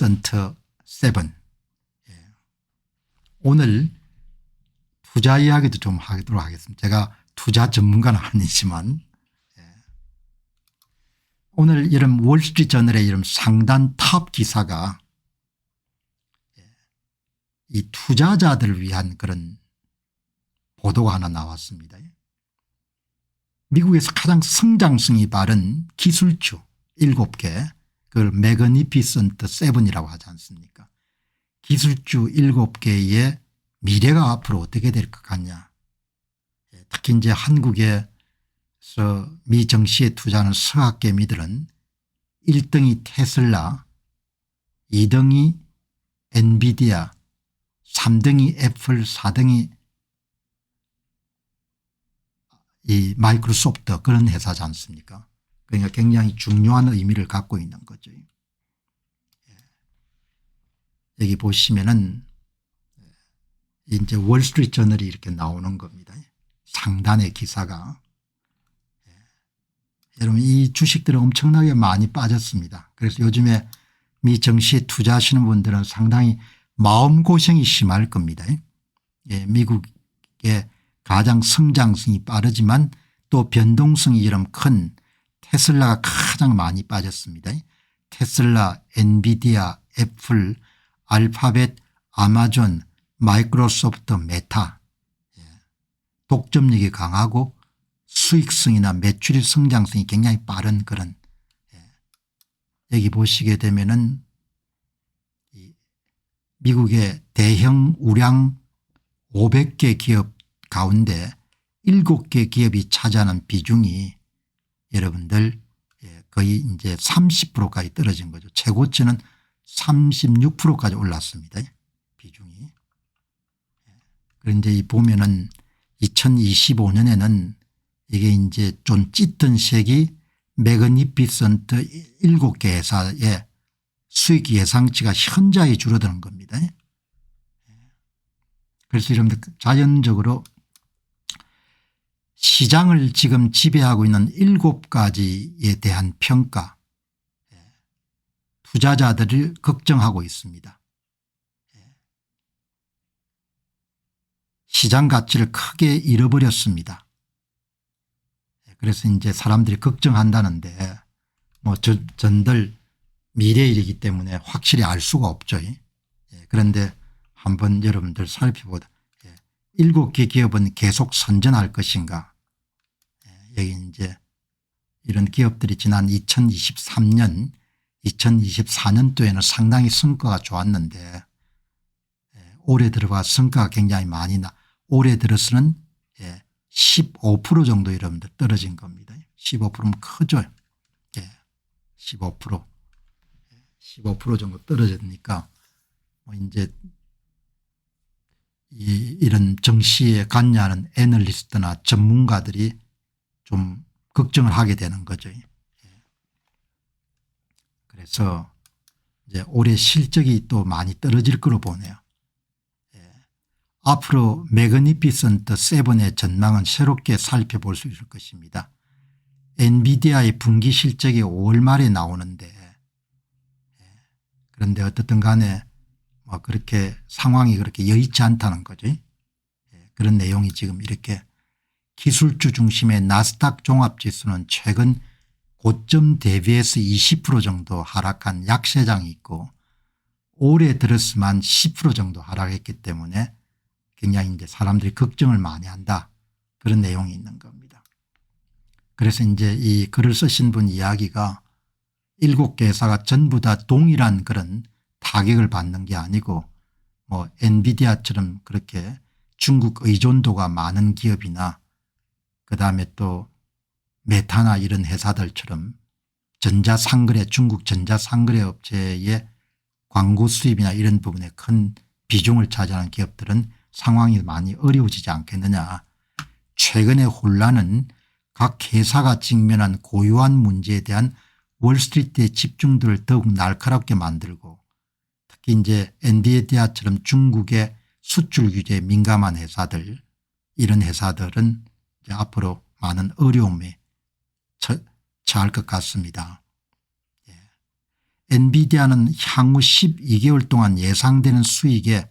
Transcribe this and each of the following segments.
7. 오늘 투자 이야기도 좀 하도록 하겠습니다. 제가 투자 전문가는 아니지만 오늘 이런 월스트리트저널의 이런 상단 탑 기사가 이 투자자들을 위한 그런 보도가 하나 나왔습니다. 미국에서 가장 성장성이 빠른 기술주 7개, 그걸 매그니피선트 7이라고 하지 않습니까? 기술주 7개의 미래가 앞으로 어떻게 될 것 같냐. 특히 이제 한국에서 미 정시에 투자하는 서학개미들은 1등이 테슬라, 2등이 엔비디아, 3등이 애플, 4등이 이 마이크로소프트, 그런 회사지 않습니까? 그러니까 굉장히 중요한 의미를 갖고 있는 거죠. 여기 보시면은 이제 월스트리트 저널이 이렇게 나오는 겁니다. 상단의 기사가. 여러분 이 주식들은 엄청나게 많이 빠졌습니다. 그래서 요즘에 미 정시에 투자하시는 분들은 상당히 마음고생이 심할 겁니다. 미국의 가장 성장성이 빠르지만 또 변동성이 이런 큰 테슬라가 가장 많이 빠졌습니다. 테슬라, 엔비디아, 애플, 알파벳, 아마존, 마이크로소프트, 메타. 독점력이 강하고 수익성이나 매출의 성장성이 굉장히 빠른 그런, 여기 보시게 되면은 미국의 대형 우량 500개 기업 가운데 7개 기업이 차지하는 비중이 여러분들 거의 이제 30%까지 떨어진 거죠. 최고치는 36%까지 올랐습니다. 비중이. 그런데 이 보면은 2025년에는 이게 이제 좀 짙은 색이 매그니피선트 7개 회사의 수익 예상치가 현저하게 줄어드는 겁니다. 그래서 여러분들 자연적으로 시장을 지금 지배하고 있는 7가지에 대한 평가, 투자자들을 걱정하고 있습니다. 시장 가치를 크게 잃어버렸습니다. 그래서 이제 사람들이 걱정한다는데 뭐 전들 미래일이기 때문에 확실히 알 수가 없죠. 그런데 한번 여러분들 살펴보다 7개 기업은 계속 선전할 것인가. 여기 이제 이런 기업들이 지난 2023년 2024년도에는 상당히 성과가 좋았는데 올해 들어가 성과가 굉장히 많이 올해 들어서는 15% 정도 여러분들 떨어진 겁니다. 15%면 크죠. 15% 정도 떨어졌으니까 뭐 이제 이런 정시에 관여하는 애널리스트나 전문가들이 좀 걱정을 하게 되는 거죠. 그래서 이제 올해 실적이 또 많이 떨어질 거로 보네요. 앞으로 매그니피선트 7의 전망은 새롭게 살펴볼 수 있을 것입니다. 엔비디아의 분기 실적이 5월 말에 나오는데 그런데 어떻든 간에 뭐 그렇게 상황이 그렇게 여의치 않다는 거죠. 그런 내용이 지금 이렇게 기술주 중심의 나스닥 종합지수는 최근 고점 대비해서 20% 정도 하락한 약세장이 있고 올해 들어서만 10% 정도 하락했기 때문에 굉장히 이제 사람들이 걱정을 많이 한다, 그런 내용이 있는 겁니다. 그래서 이제 이 글을 쓰신 분 이야기가 7개 회사가 전부 다 동일한 그런 타격을 받는 게 아니고 뭐 엔비디아처럼 그렇게 중국 의존도가 많은 기업이나 그다음에 또 메타나 이런 회사들처럼 전자상거래, 중국 전자상거래 업체의 광고 수입이나 이런 부분에 큰 비중을 차지하는 기업들은 상황이 많이 어려워지지 않겠느냐. 최근의 혼란은 각 회사가 직면한 고유한 문제에 대한 월스트리트의 집중도를 더욱 날카롭게 만들고 특히 이제 엔비디아처럼 중국의 수출 규제에 민감한 회사들, 이런 회사들은 이제 앞으로 많은 어려움에 처할 것 같습니다. 엔비디아는 향후 12개월 동안 예상되는 수익의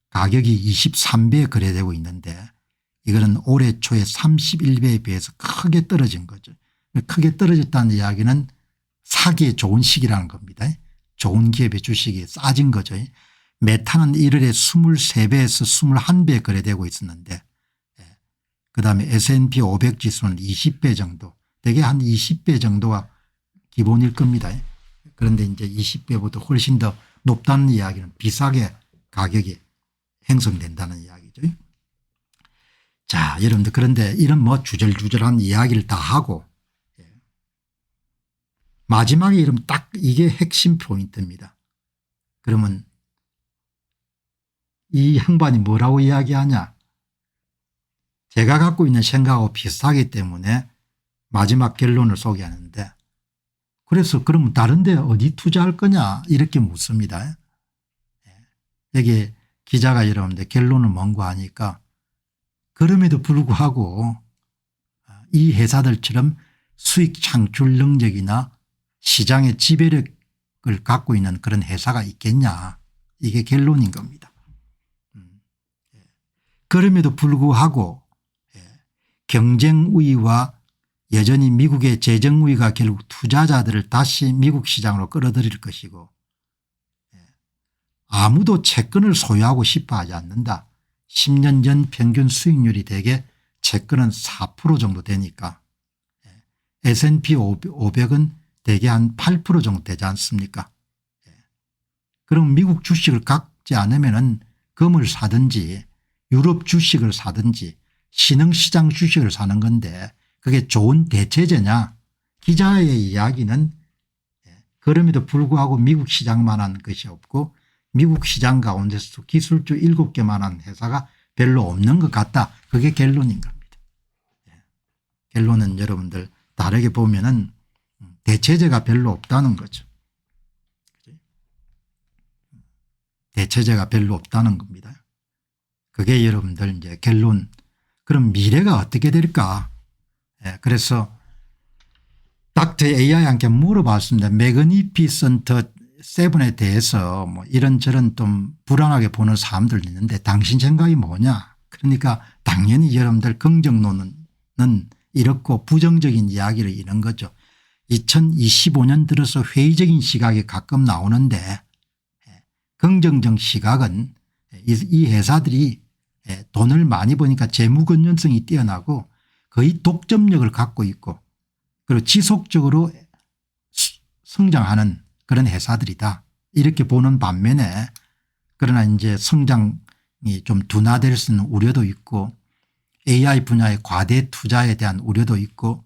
가격이 23배에 거래되고 있는데 이거는 올해 초에 31배에 비해서 크게 떨어진 거죠. 크게 떨어졌다는 이야기는 사기에 좋은 시기라는 겁니다. 좋은 기업의 주식이 싸진 거죠. 메타는 1월에 23배에서 21배에 거래되고 있었는데 그다음에 S&P 500 지수는 20배 정도 대개 한 20배 정도가 기본일 겁니다. 그런데 이제 20배보다 훨씬 더 높다는 이야기는 비싸게 가격이 형성된다는 이야기죠. 자, 여러분들 그런데 이런 뭐 주절주절한 이야기를 다 하고 마지막에 이러면 딱 이게 핵심 포인트입니다. 그러면 이 양반이 뭐라고 이야기하냐. 제가 갖고 있는 생각하고 비슷하기 때문에 마지막 결론을 소개하는데 그래서 그러면 다른 데 어디 투자할 거냐 이렇게 묻습니다. 여기 기자가 여러분들 결론은 뭔고 하니까 그럼에도 불구하고 이 회사들처럼 수익 창출 능력이나 시장의 지배력을 갖고 있는 그런 회사가 있겠냐 이게 결론인 겁니다. 그럼에도 불구하고 경쟁 우위와 여전히 미국의 재정 우위가 결국 투자자들을 다시 미국 시장으로 끌어들일 것이고 아무도 채권을 소유하고 싶어 하지 않는다. 10년 전 평균 수익률이 대개 채권은 4% 정도 되니까 S&P 500은 대개 한 8% 정도 되지 않습니까? 그럼 미국 주식을 갖지 않으면 금을 사든지 유럽 주식을 사든지 신흥시장 주식을 사는 건데 그게 좋은 대체제냐. 기자의 이야기는 그럼에도 불구하고 미국 시장만한 것이 없고 미국 시장 가운데서 기술주 7개만한 회사가 별로 없는 것 같다. 그게 결론인 겁니다. 결론은 여러분들 다르게 보면은 대체제가 별로 없다는 거죠. 대체제가 별로 없다는 겁니다. 그게 여러분들 이제 결론. 그럼 미래가 어떻게 될까? 그래서 닥터 AI한테 물어봤습니다. 매그니피선트 7에 대해서 뭐 이런저런 좀 불안하게 보는 사람들 있는데 당신 생각이 뭐냐. 그러니까 당연히 여러분들 긍정론은 이렇고 부정적인 이야기를 이런 거죠. 2025년 들어서 회의적인 시각이 가끔 나오는데 긍정적 시각은 이 회사들이 돈을 많이 버니까 재무 건전성이 뛰어나고 거의 독점력을 갖고 있고 그리고 지속적으로 성장하는 그런 회사들이다. 이렇게 보는 반면에 그러나 이제 성장이 좀 둔화될 수 있는 우려도 있고 AI 분야의 과대 투자에 대한 우려도 있고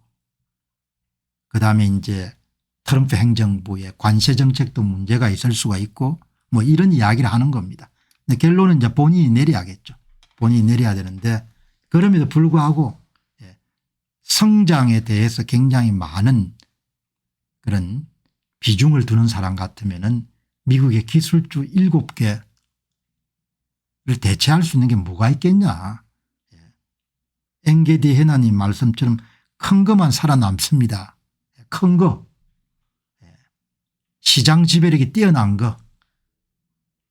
그다음에 이제 트럼프 행정부의 관세 정책도 문제가 있을 수가 있고 뭐 이런 이야기를 하는 겁니다. 근데 결론은 이제 본인이 내려야겠죠. 본인이 내려야 되는데 그럼에도 불구하고 성장에 대해서 굉장히 많은 그런 비중을 두는 사람 같으면은 미국의 기술주 7개를 대체할 수 있는 게 뭐가 있겠냐. 앵게디 해나님 말씀처럼 큰 것만 살아남습니다. 큰 거. 시장 지배력이 뛰어난 거.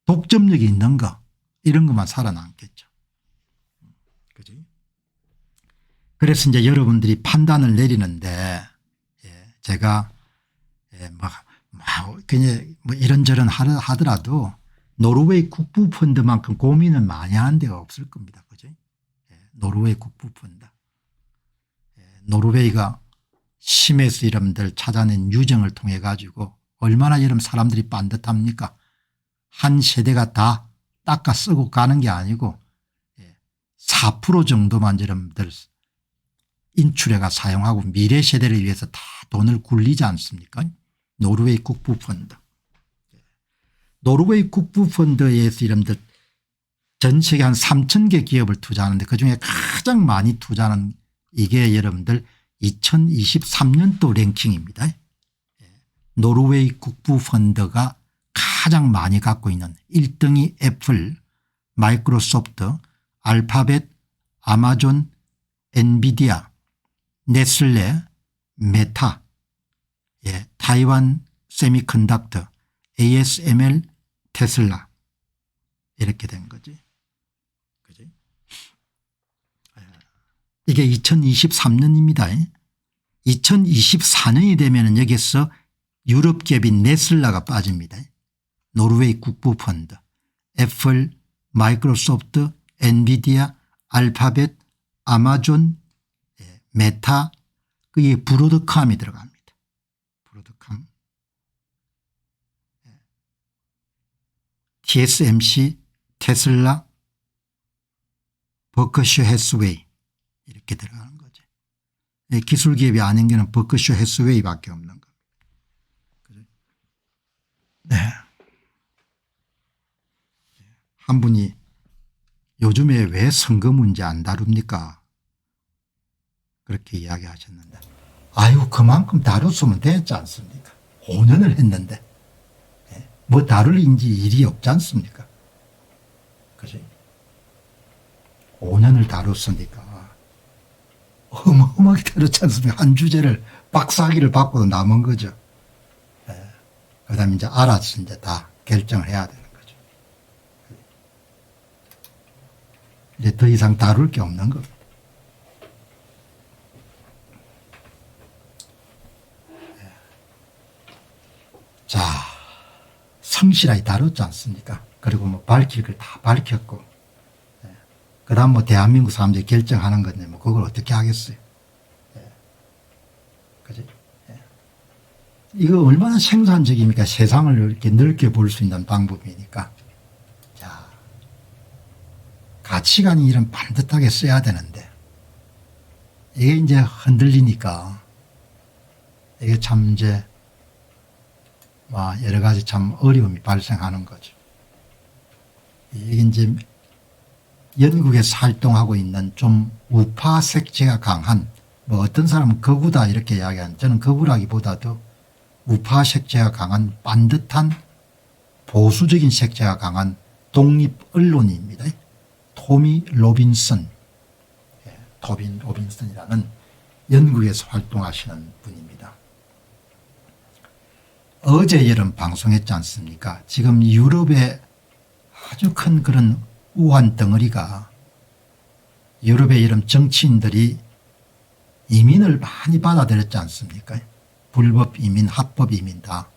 독점력이 있는 거. 이런 것만 살아남겠죠. 그지? 그래서 이제 여러분들이 판단을 내리는데 제가 그냥 뭐 이런저런 하더라도 노르웨이 국부펀드만큼 고민을 많이 하는 데가 없을 겁니다. 그죠? 노르웨이 국부펀드. 노르웨이가 심해서 여러분들 찾아낸 유정을 통해 가지고 얼마나 여러분 사람들이 반듯합니까? 한 세대가 다 닦아 쓰고 가는 게 아니고 4% 정도만 여러분들 인출해가 사용하고 미래 세대를 위해서 다 돈을 굴리지 않습니까? 노르웨이 국부펀드. 노르웨이 국부펀드에서 여러분들 전 세계 한 3,000개 기업을 투자하는데 그중에 가장 많이 투자하는 이게 여러분들 2023년도 랭킹입니다. 노르웨이 국부펀드가 가장 많이 갖고 있는 1등이 애플, 마이크로소프트, 알파벳, 아마존, 엔비디아, 네슬레, 메타, 타이완 세미컨덕터, ASML, 테슬라 이렇게 된 거지. 그지? 이게 2023년입니다. 2024년이 되면 여기서 유럽 기업인 네슬라가 빠집니다. 노르웨이 국부펀드, 애플, 마이크로소프트, 엔비디아, 알파벳, 아마존, 메타, 그게 브로드컴이 들어갑니다. 브로드컴, TSMC, 테슬라, 버크셔 해스웨이 이렇게 들어가는 거죠. 기술 기업이 아닌 게는 버크셔 해스웨이밖에 없는 겁니다. 네. 한 분이 요즘에 왜 선거 문제 안 다룹니까? 그렇게 이야기하셨는데, 아유 그만큼 다뤘으면 됐지 않습니까? 5년을 했는데 뭐 다룰 일이 없지 않습니까? 그지? 5년을 다뤘으니까 어마어마하게 다뤘지 않습니까? 한 주제를 박사학위를 받고도 남은 거죠. 그 다음에 이제 알아서 이제 다 결정을 해야 되는 거죠. 이제 더 이상 다룰 게 없는 겁니다. 자, 성실하게 다뤘지 않습니까? 그리고 뭐 밝힐 걸 다 밝혔고, 그 다음 뭐 대한민국 사람들이 결정하는 건데 뭐 그걸 어떻게 하겠어요? 그지? 이거 얼마나 생산적입니까? 세상을 이렇게 넓게 볼 수 있는 방법이니까. 자, 가치관이 이런 반듯하게 써야 되는데, 이게 이제 흔들리니까, 이게 참 이제, 여러 가지 참 어려움이 발생하는 거죠. 이게 이제 영국에서 활동하고 있는 좀 우파 색채가 강한, 뭐 어떤 사람은 극우다 이렇게 이야기하는, 저는 극우라기보다도 우파 색채가 강한 반듯한 보수적인 색채가 강한 독립 언론인입니다. 토미 로빈슨, 토빈 로빈슨이라는 영국에서 활동하시는 분입니다. 어제 여름 방송했지 않습니까? 지금 유럽에 아주 큰 그런 우한 덩어리가, 유럽의 이런 정치인들이 이민을 많이 받아들였지 않습니까? 불법 이민, 합법 이민 다.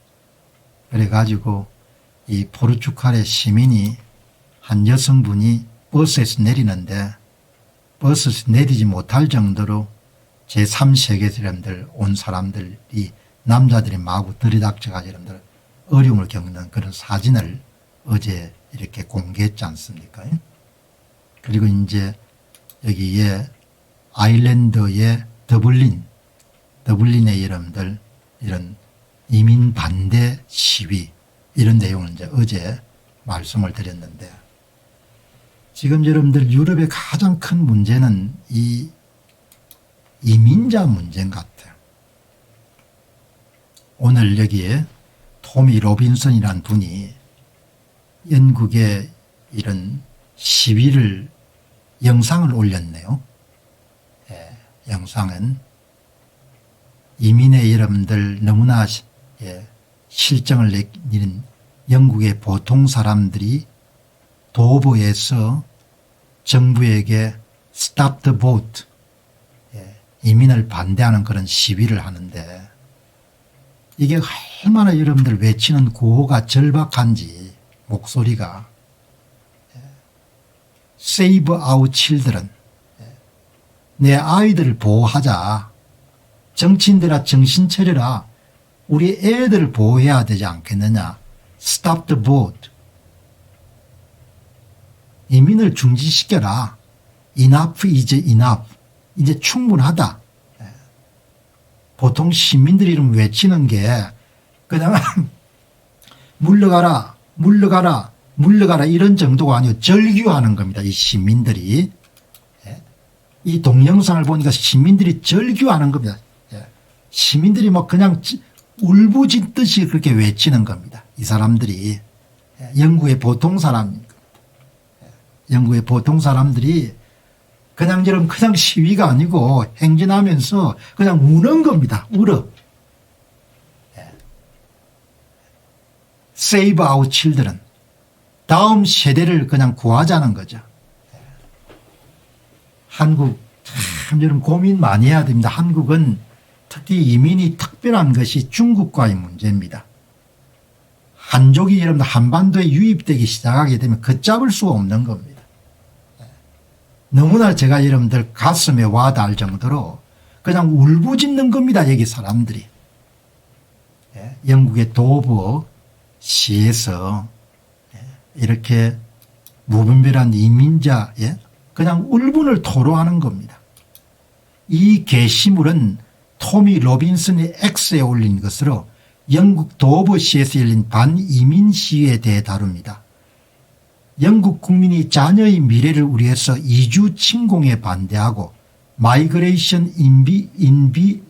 그래가지고 이 포르투갈의 시민이, 한 여성분이 버스에서 내리는데 버스에서 내리지 못할 정도로 제3세계 사람들, 온 사람들이, 남자들이 마구 들이닥쳐가지고 여러분들 어려움을 겪는 그런 사진을 어제 이렇게 공개했지 않습니까? 그리고 이제 여기에 아일랜드의 더블린의 여러분들 이런 이민 반대 시위, 이런 내용을 이제 어제 말씀을 드렸는데, 지금 여러분들 유럽의 가장 큰 문제는 이 이민자 문제인 것 같아요. 오늘 여기에 토미 로빈슨이라는 분이 영국의 이런 시위를 영상을 올렸네요. 영상은 이민의 여러분들 너무나 실정을 내리는 영국의 보통 사람들이 도보에서 정부에게 Stop the boat, 이민을 반대하는 그런 시위를 하는데, 이게 얼마나 여러분들 외치는 구호가 절박한지, 목소리가. Save our children, 내 아이들을 보호하자. 정치인들아 정신 차려라. 우리 애들을 보호해야 되지 않겠느냐. Stop the boat, 이민을 중지시켜라. Enough is enough, 이제 충분하다. 보통 시민들이 이름 외치는 게 그냥 물러가라 물러가라 물러가라 이런 정도가 아니고 절규하는 겁니다. 이 시민들이. 이 동영상을 보니까 시민들이 절규하는 겁니다. 시민들이 뭐 그냥 울부짖듯이 그렇게 외치는 겁니다. 이 사람들이. 영국의 보통 사람입니다. 영국의 보통 사람들이 그냥 시위가 아니고 행진하면서 그냥 우는 겁니다. 울어. Save our children. 다음 세대를 그냥 구하자는 거죠. 한국 참 여러분 고민 많이 해야 됩니다. 한국은 특히 이민이 특별한 것이 중국과의 문제입니다. 한족이 여러분들 한반도에 유입되기 시작하게 되면 걷잡을 수가 없는 겁니다. 너무나 제가 여러분들 가슴에 와닿을 정도로 그냥 울부짖는 겁니다. 여기 사람들이. 영국의 도버 시에서 이렇게 무분별한 이민자 그냥 울분을 토로하는 겁니다. 이 게시물은 토미 로빈슨이 X에 올린 것으로 영국 도버시에서 열린 반이민 시위에 대해 다룹니다. 영국 국민이 자녀의 미래를 위해서 이주 침공에 반대하고 마이그레이션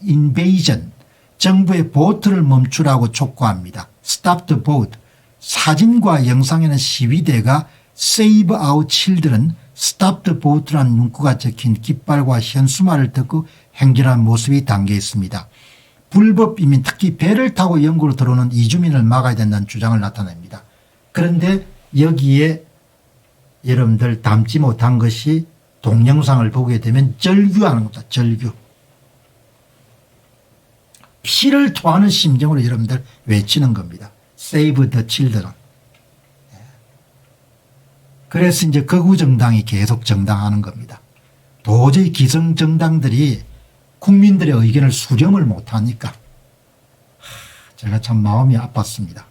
인베이전 정부의 보트를 멈추라고 촉구합니다. Stop the boat. 사진과 영상에는 시위대가 Save our children, Stop the boat라는 문구가 적힌 깃발과 현수막을 듣고 행진하는 모습이 담겨 있습니다. 불법 이민 특히 배를 타고 영국으로 들어오는 이주민을 막아야 된다는 주장을 나타냅니다. 그런데 여기에 여러분들 담지 못한 것이 동영상을 보게 되면 절규하는 겁니다. 절규. 피를 토하는 심정으로 여러분들 외치는 겁니다. Save the children. 그래서 이제 극우 정당이 계속 정당하는 겁니다. 도저히 기성 정당들이 국민들의 의견을 수렴을 못하니까 제가 참 마음이 아팠습니다.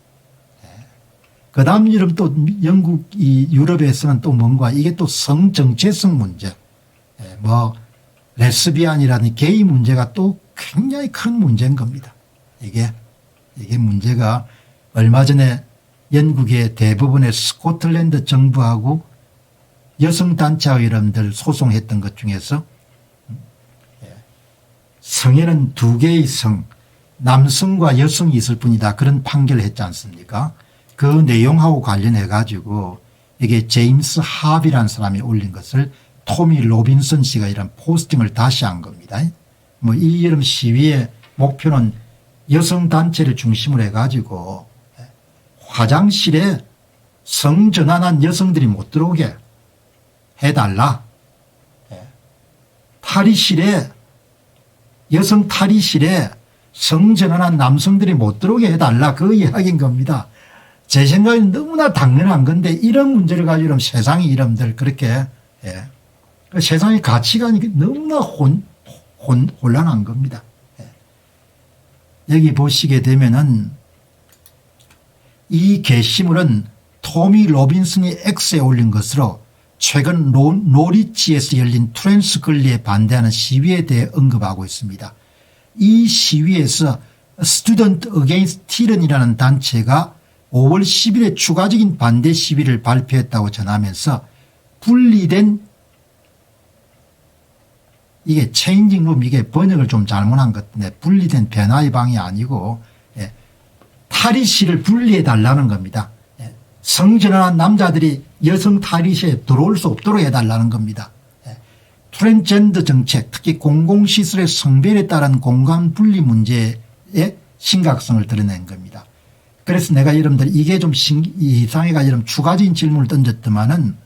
그 다음 여러분 또 영국 유럽에서는 또 뭔가 이게 또 성정체성 문제 뭐 레스비안이라는 게이 문제가 또 굉장히 큰 문제인 겁니다. 이게 문제가 얼마 전에 영국의 대부분의 스코틀랜드 정부하고 여성단체와 여러분들 소송했던 것 중에서 성에는 두 개의 성, 남성과 여성이 있을 뿐이다. 그런 판결을 했지 않습니까? 그 내용하고 관련해 가지고 이게 제임스 합이라는 사람이 올린 것을 토미 로빈슨 씨가 이런 포스팅을 다시 한 겁니다. 뭐 이 여름 시위의 목표는 여성단체를 중심으로 해 가지고 화장실에 성전환한 여성들이 못 들어오게 해달라. 탈의실에 여성 탈의실에 성전환한 남성들이 못 들어오게 해달라. 그 이야기인 겁니다. 제 생각에는 너무나 당연한 건데 이런 문제를 가지고 이러면 세상이 이름들 그렇게 세상의 가치관이 너무나 혼란한 겁니다. 여기 보시게 되면은 이 게시물은 토미 로빈슨이 X에 올린 것으로 최근 노리치에서 열린 트랜스걸리에 반대하는 시위에 대해 언급하고 있습니다. 이 시위에서 Student Against Tyranny라는 단체가 5월 10일에 추가적인 반대 시위를 발표했다고 전하면서 분리된 이게 체인징 룸 이게 번역을 좀 잘못한 것 같은데 분리된 변화의 방이 아니고 탈의실을 분리해 달라는 겁니다. 성전환한 남자들이 여성 탈의실에 들어올 수 없도록 해달라는 겁니다. 트랜스젠더 정책 특히 공공시설의 성별에 따른 공간 분리 문제의 심각성을 드러낸 겁니다. 그래서 내가 여러분들 이게 좀 이상해가 여러분 추가적인 질문을 던졌더만은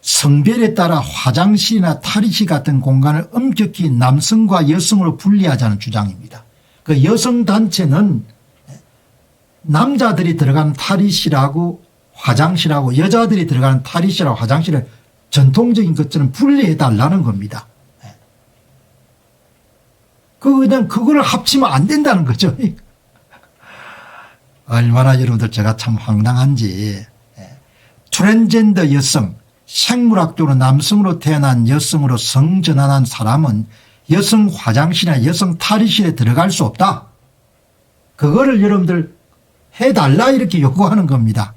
성별에 따라 화장실이나 탈의실 같은 공간을 엄격히 남성과 여성으로 분리하자는 주장입니다. 그 여성단체는 남자들이 들어가는 탈의실하고 화장실하고 여자들이 들어가는 탈의실하고 화장실을 전통적인 것처럼 분리해 달라는 겁니다. 그냥 그거를 합치면 안 된다는 거죠. 얼마나 여러분들 제가 참 황당한지. 트랜스젠더 여성 생물학적으로 남성으로 태어난 여성으로 성전환한 사람은 여성 화장실이나 여성 탈의실에 들어갈 수 없다. 그거를 여러분들 해달라 이렇게 요구하는 겁니다.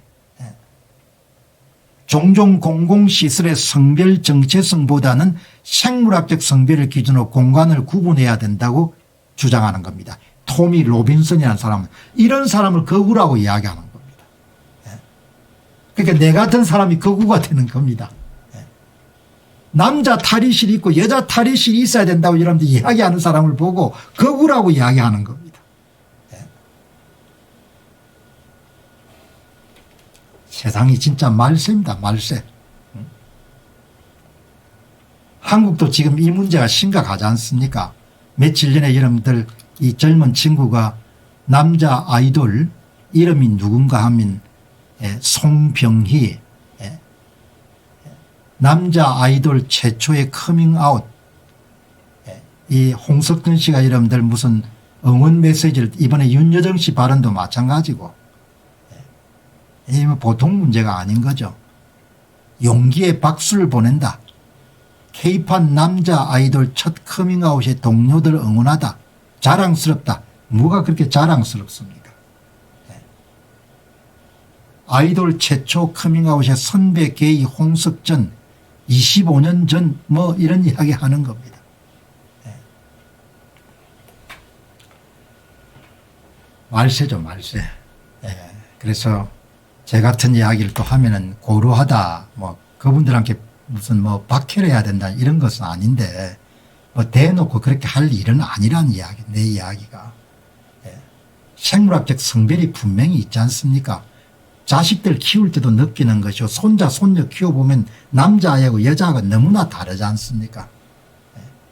종종 공공시설의 성별 정체성보다는 생물학적 성별을 기준으로 공간을 구분해야 된다고 주장하는 겁니다. 토미 로빈슨이라는 사람은 이런 사람을 거구라고 이야기하는 겁니다. 그러니까 내 같은 사람이 거구가 되는 겁니다. 남자 탈의실이 있고 여자 탈의실이 있어야 된다고 여러분들 이야기하는 사람을 보고 거구라고 이야기하는 겁니다. 세상이 진짜 말세입니다. 말세. 한국도 지금 이 문제가 심각하지 않습니까? 며칠 전에 여러분들 이 젊은 친구가 남자 아이돌 이름이 누군가 하면 송병희, 남자 아이돌 최초의 커밍아웃, 이 홍석천 씨가 여러분들 무슨 응원 메시지를, 이번에 윤여정 씨 발언도 마찬가지고, 이 보통 문제가 아닌 거죠. 용기에 박수를 보낸다. K-팝 남자 아이돌 첫 커밍아웃의 동료들 응원하다. 자랑스럽다. 뭐가 그렇게 자랑스럽습니까? 아이돌 최초 커밍아웃의 선배 게이 홍석천 25년 전 뭐 이런 이야기 하는 겁니다. 말세죠, 말세. 그래서 제 같은 이야기를 또 하면은 고루하다, 뭐 그분들한테 무슨 뭐 박해를 해야 된다 이런 것은 아닌데, 뭐 대놓고 그렇게 할 일은 아니란 이야기, 내 이야기가. 생물학적 성별이 분명히 있지 않습니까? 자식들 키울 때도 느끼는 것이고, 손자 손녀 키워보면 남자하고 여자가 너무나 다르지 않습니까?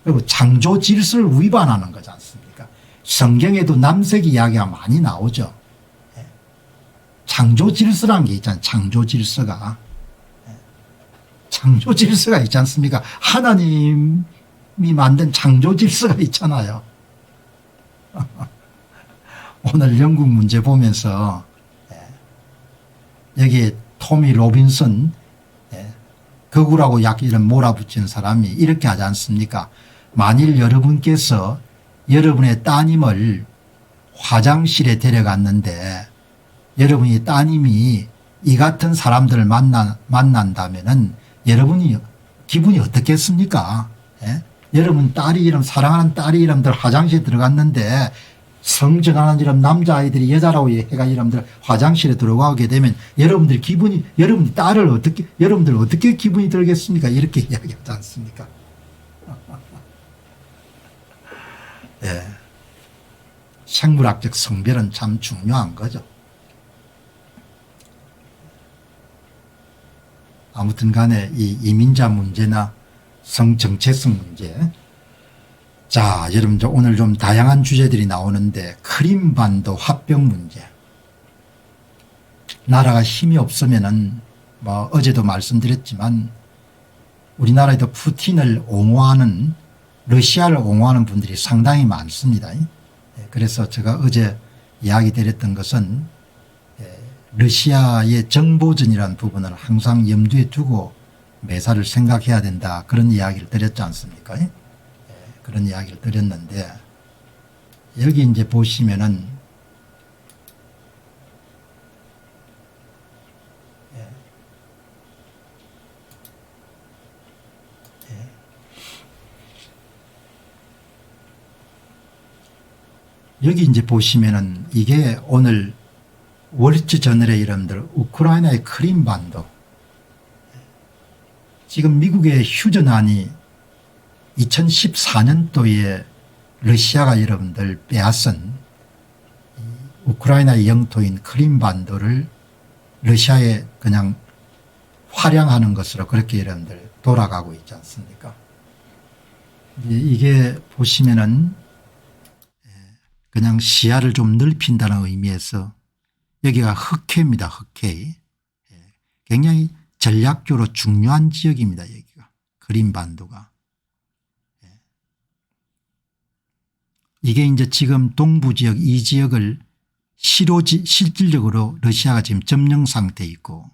그리고 창조 질서를 위반하는 거지 않습니까? 성경에도 남색 이야기가 많이 나오죠. 창조 질서라는 게 있잖아요. 창조 질서가. 창조 질서가 있지 않습니까? 하나님이 만든 창조 질서가 있잖아요. 오늘 영국 문제 보면서 여기 토미 로빈슨, 거구라고 약 이런 몰아붙이는 사람이 이렇게 하지 않습니까? 만일 여러분께서 여러분의 따님을 화장실에 데려갔는데 여러분이 따님이 이 같은 사람들을 만난다면은 여러분이 기분이 어떻겠습니까? 여러분 딸이 이름, 사랑하는 딸이 이름들 화장실에 들어갔는데 성전하는 이름 남자아이들이 여자라고 해가 이름들 화장실에 들어가게 되면 여러분들 기분이, 여러분 딸을 어떻게, 여러분들 어떻게 기분이 들겠습니까? 이렇게 이야기하지 않습니까? 생물학적 성별은 참 중요한 거죠. 아무튼 간에 이 이민자 문제나 성정체성 문제. 자, 여러분 오늘 좀 다양한 주제들이 나오는데, 크림반도 합병 문제. 나라가 힘이 없으면은 뭐 어제도 말씀드렸지만 우리나라에도 푸틴을 옹호하는, 러시아를 옹호하는 분들이 상당히 많습니다. 그래서 제가 어제 이야기 드렸던 것은 러시아의 정보전이라는 부분을 항상 염두에 두고 매사를 생각해야 된다, 그런 이야기를 드렸지 않습니까? 그런 이야기를 드렸는데, 여기 이제 보시면은 여기 이제 보시면은 이게 오늘 월트저널의 이름들 우크라이나의 크림반도, 지금 미국의 휴전안이 2014년도에 러시아가 여러분들 빼앗은 우크라이나의 영토인 크림반도를 러시아에 그냥 활용하는 것으로 그렇게 여러분들 돌아가고 있지 않습니까? 이게 보시면은 그냥 시야를 좀 넓힌다는 의미에서 여기가 흑해입니다. 흑해. 굉장히 전략적으로 중요한 지역입니다. 여기가 크림반도가. 이게 이제 지금 동부 지역 이 지역을 실질적으로 러시아가 지금 점령 상태에 있고,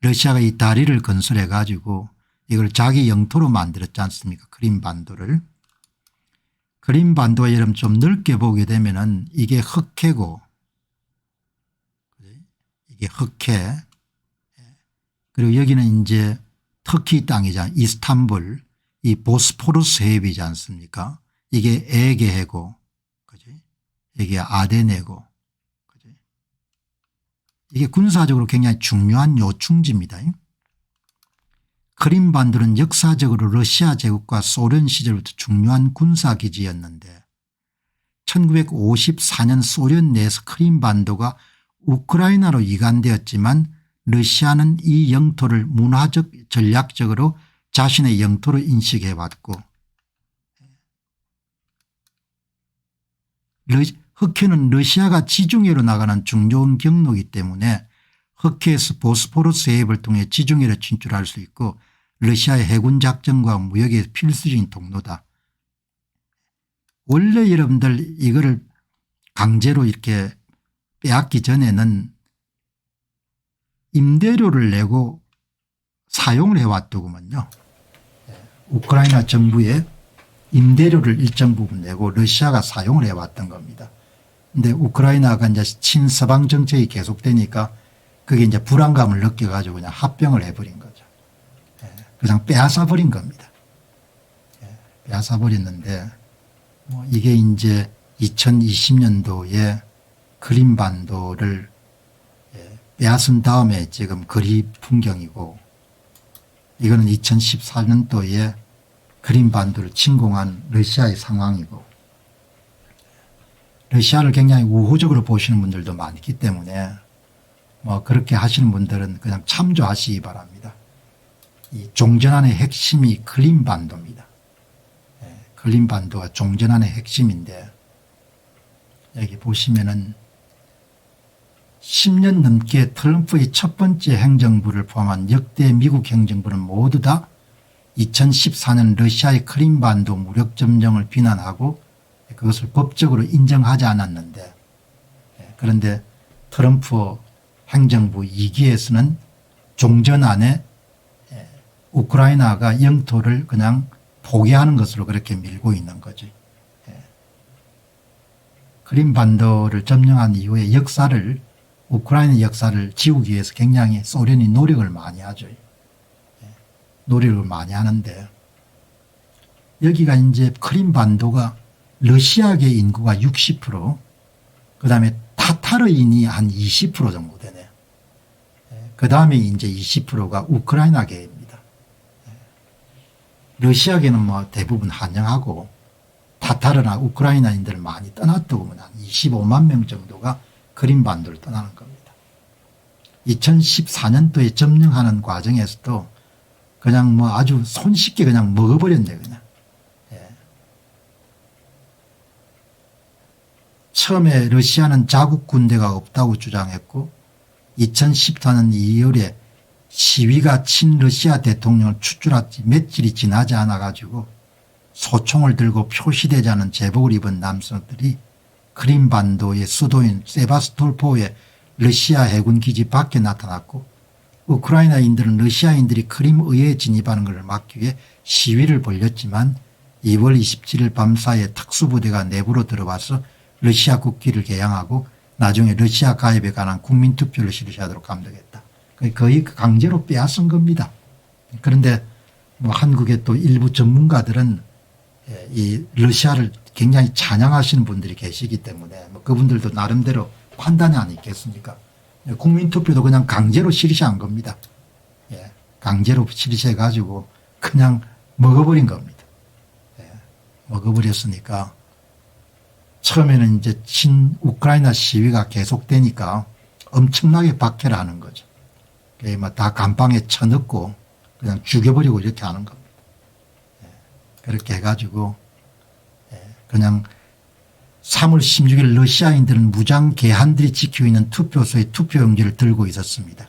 러시아가 이 다리를 건설해 가지고 이걸 자기 영토로 만들었지 않습니까? 크림반도를. 크림반도에 여러분 좀 넓게 보게 되면은 이게 흑해고, 이게 흑해, 그리고 여기는 이제 터키 땅이잖아요. 이스탄불, 이 보스포루스 해협이지 않습니까? 이게 에게해고, 그지? 이게 아데네고, 그지? 이게 군사적으로 굉장히 중요한 요충지입니다. 크림반도는 역사적으로 러시아 제국과 소련 시절부터 중요한 군사기지였는데 1954년 소련 내에서 크림반도가 우크라이나로 이관되었지만 러시아는 이 영토를 문화적 전략적으로 자신의 영토로 인식해왔고 흑해는 러시아가 지중해로 나가는 중요한 경로이기 때문에 흑해에서 보스포러스 해협을 통해 지중해로 진출할 수 있고 러시아의 해군 작전과 무역의 필수적인 통로다. 원래 여러분들 이거를 강제로 이렇게 빼앗기 전에는 임대료를 내고 사용을 해왔더구먼요. 우크라이나 정부에 임대료를 일정 부분 내고 러시아가 사용을 해왔던 겁니다. 그런데 우크라이나가 이제 친서방 정책이 계속되니까 그게 이제 불안감을 느껴가지고 그냥 합병을 해버린 거죠. 그냥 빼앗아 버린 겁니다. 빼앗아 버렸는데 뭐 이게 이제 2020년도에 크림반도를 빼앗은 다음에 지금 거리 풍경이고 이거는 2014년도에 크림반도를 침공한 러시아의 상황이고 러시아를 굉장히 우호적으로 보시는 분들도 많기 때문에 뭐 그렇게 하시는 분들은 그냥 참조하시기 바랍니다. 이 종전안의 핵심이 크림반도입니다. 크림반도가 종전안의 핵심인데 여기 보시면은 10년 넘게 트럼프의 첫 번째 행정부를 포함한 역대 미국 행정부는 모두 다 2014년 러시아의 크림반도 무력점령을 비난하고 그것을 법적으로 인정하지 않았는데 그런데 트럼프 행정부 2기에서는 종전안에 우크라이나가 영토를 그냥 포기하는 것으로 그렇게 밀고 있는 거죠. 크림반도를 점령한 이후에 역사를 우크라이나 역사를 지우기 위해서 굉장히 소련이 노력을 많이 하죠. 노력을 많이 하는데 여기가 이제 크림반도가 러시아계 인구가 60% 그다음에 타타르인이 한 20% 정도 되네. 그다음에 이제 20%가 우크라이나계입니다. 러시아계는 뭐 대부분 한영하고 타타르나 우크라이나인들 많이 떠났다고 한 25만 명 정도가 크림반도를 떠나는 겁니다. 2014년도에 점령하는 과정에서도 그냥 뭐 아주 손쉽게 그냥 먹어버렸네 그냥. 처음에 러시아는 자국 군대가 없다고 주장했고 2014년 2월에 시위가 친러시아 대통령을 추출한 지 며칠이 지나지 않아 가지고 소총을 들고 표시되지 않은 제복을 입은 남성들이 크림반도의 수도인 세바스톨포의 러시아 해군 기지 밖에 나타났고 우크라이나인들은 러시아인들이 크림 의회에 진입하는 것을 막기 위해 시위를 벌였지만 2월 27일 밤사이에 특수부대가 내부로 들어와서 러시아 국기를 개양하고 나중에 러시아 가입에 관한 국민투표를 실시하도록 감독했다. 거의 강제로 빼앗은 겁니다. 그런데 뭐 한국의 또 일부 전문가들은 이 러시아를 굉장히 찬양하시는 분들이 계시기 때문에 뭐 그분들도 나름대로 판단이 아니겠습니까? 국민투표도 그냥 강제로 실시한 겁니다. 강제로 실시해 가지고 그냥 먹어버린 겁니다. 먹어버렸으니까 처음에는 이제 친 우크라이나 시위가 계속되니까 엄청나게 박해를 하는 거죠. 다 감방에 쳐넣고 그냥 죽여버리고 이렇게 하는 겁니다. 그렇게 해가지고 그냥 3월 16일 러시아인들은 무장 개한들이 지키고 있는 투표소에 투표용지를 들고 있었습니다.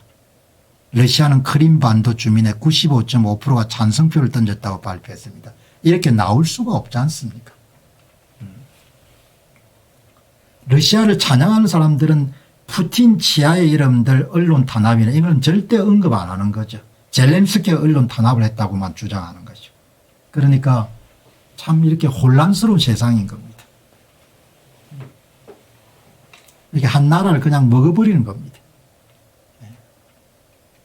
러시아는 크림반도 주민의 95.5%가 찬성표를 던졌다고 발표했습니다. 이렇게 나올 수가 없지 않습니까? 러시아를 찬양하는 사람들은 푸틴 치하의 여러분들 언론 탄압이나 이건 절대 언급 안 하는 거죠. 젤렌스키가 언론 탄압을 했다고만 주장하는 거죠. 그러니까 참 이렇게 혼란스러운 세상인 겁니다. 이렇게 한 나라를 그냥 먹어버리는 겁니다.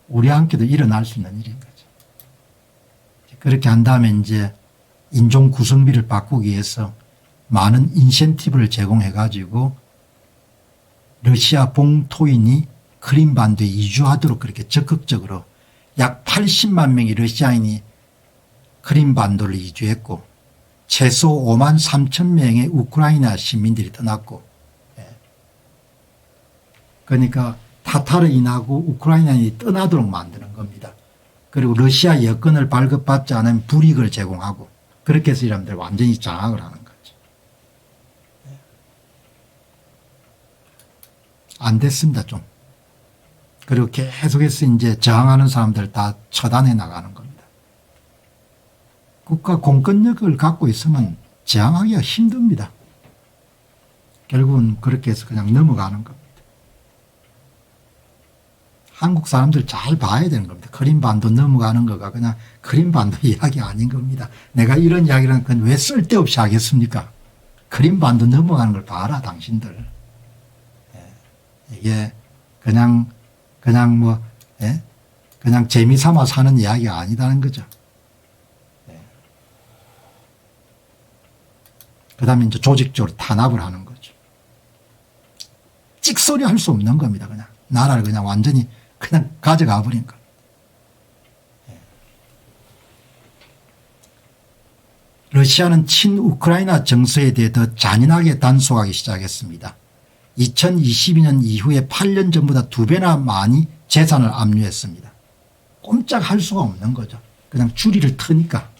우리 함께도 일어날 수 있는 일인 거죠. 그렇게 한 다음에 이제 인종 구성비를 바꾸기 위해서 많은 인센티브를 제공해 가지고 러시아 봉토인이 크림반도에 이주하도록 그렇게 적극적으로 약 80만 명의 러시아인이 크림반도를 이주했고 최소 5만 3천 명의 우크라이나 시민들이 떠났고 그러니까 타타르인하고 우크라이나인이 떠나도록 만드는 겁니다. 그리고 러시아 여건을 발급받지 않으면 불이익을 제공하고 그렇게 해서 이 사람들 완전히 장악을 하는 거죠. 안 됐습니다 좀. 그리고 계속해서 이제 저항하는 사람들 다 처단해 나가는 겁니다. 국가 공권력을 갖고 있으면 저항하기가 힘듭니다. 결국은 그렇게 해서 그냥 넘어가는 겁니다. 한국 사람들 잘 봐야 되는 겁니다. 크림반도 넘어가는 거가 그냥 크림반도 이야기 아닌 겁니다. 내가 이런 이야기를 건 왜 쓸데없이 하겠습니까? 크림반도 넘어가는 걸 봐라 당신들. 이게 그냥 뭐 그냥 재미삼아 사는 이야기가 아니다는 거죠. 그 다음에 이제 조직적으로 탄압을 하는 거죠. 찍소리 할 수 없는 겁니다. 그냥 나라를 그냥 완전히 그냥 가져가 버린 거. 러시아는 친우크라이나 정서에 대해 더 잔인하게 단속하기 시작했습니다. 2022년 이후에 8년 전보다 2배나 많이 재산을 압류했습니다. 꼼짝할 수가 없는 거죠. 그냥 줄이를 트니까.